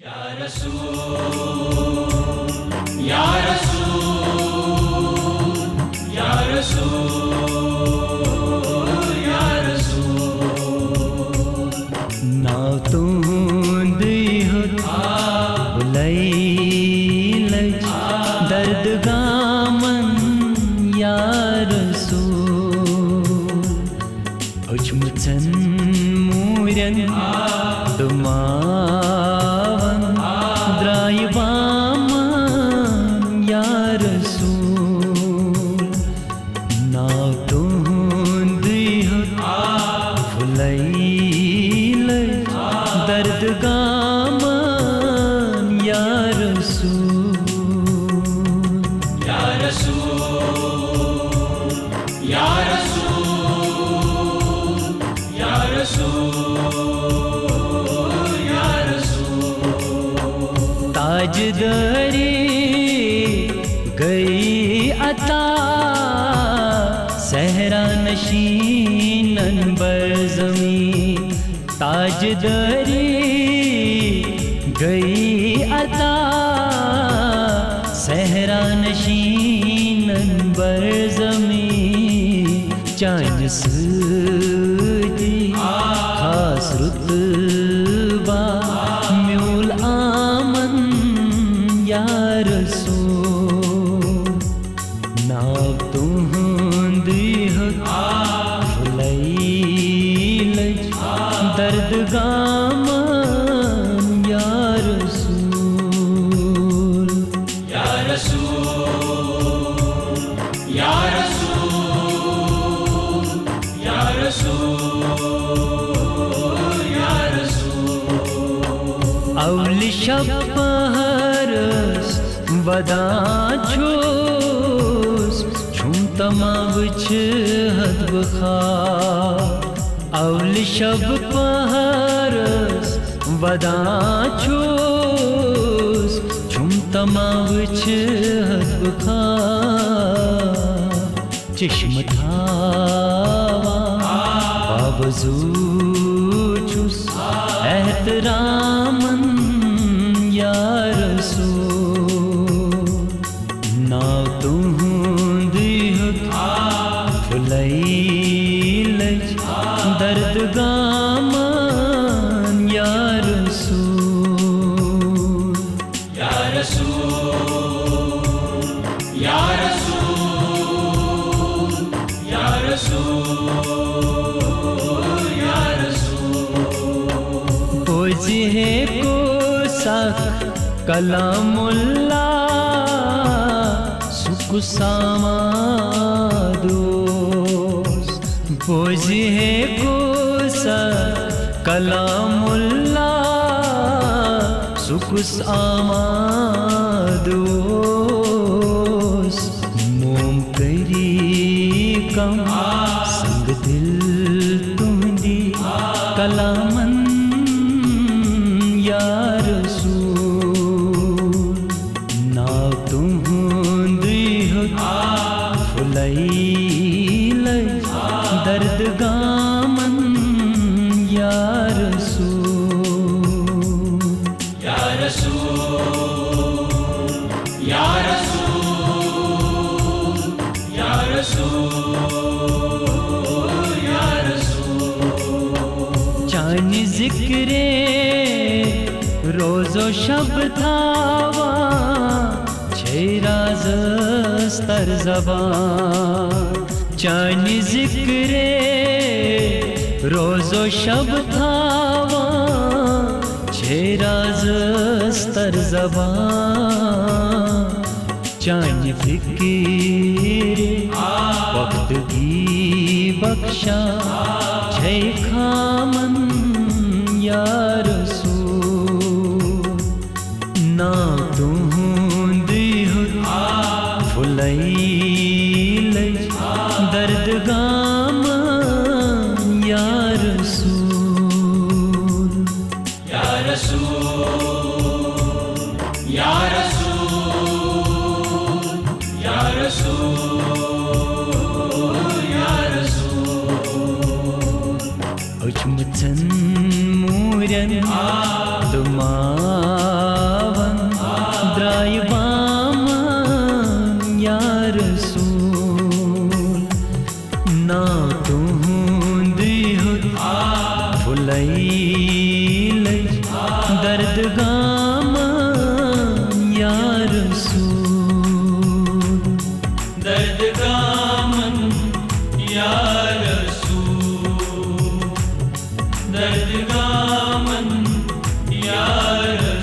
या रसूल या रसूल या रसूल या रसूल ना तूंद बुलैलज दर्द गामन या रसूल उचमुचन मूरन दुमावन द्रायवामन या रसूल ना तूंद बुलैलज दर्द गामन या रसूल या रसूल या रसूल या रसूल या रसूल ताजदरी गई अता सहरा नशीनन बरज़मी ताजदरी गई अता सहरा नशीनन बरज़मी चांद सदी खास रुतबा म्यूल आमन या रसूल नाव तुहंद फुलैलज दर्द गामन या रसूल या रसूल या रसूल या रसूल या रसूल अवल शब पहरस वदा छूस छुम तमावच हद बखा अवल शब पहरस वदा छूस छुम तमावच हद बखा चश्म थावा बावजू छुस एहतरामन या रसूल ना तुहंद फुलैलज दर्द गामन या रसूल या रसूल या रसूल या रसूल या रसूल पोज़ है को सख कलामुल्ला सुख सामादोस पोज़ है को सख कलामुल्ला सुख सामादोस मोम करी कम संग दिल तुंदी कलामन या रसूल ना तुहंद फुलैलज दर्द गामन या रसूल या रसूल या रसूल या रसूल या रसूल चान जिक्रे रोज़ो शब थावा छेराज स्तर ज़बान चान जिक्रे रोज़ो शब थावा छेराज स्तर ज़बान चान फिक्र वक्त की बख्शा छे खामन या रसूल ना तुहंद फुलैलज दर्द गामन या रसूल या रसूल या रसूल या रसूल या रसूल उचमुचन मूरन दुमा ना तुंदी हो फुलैल दर्द गाम या रसूल दर्द गामन या रसूल दर्द गामन या रसूल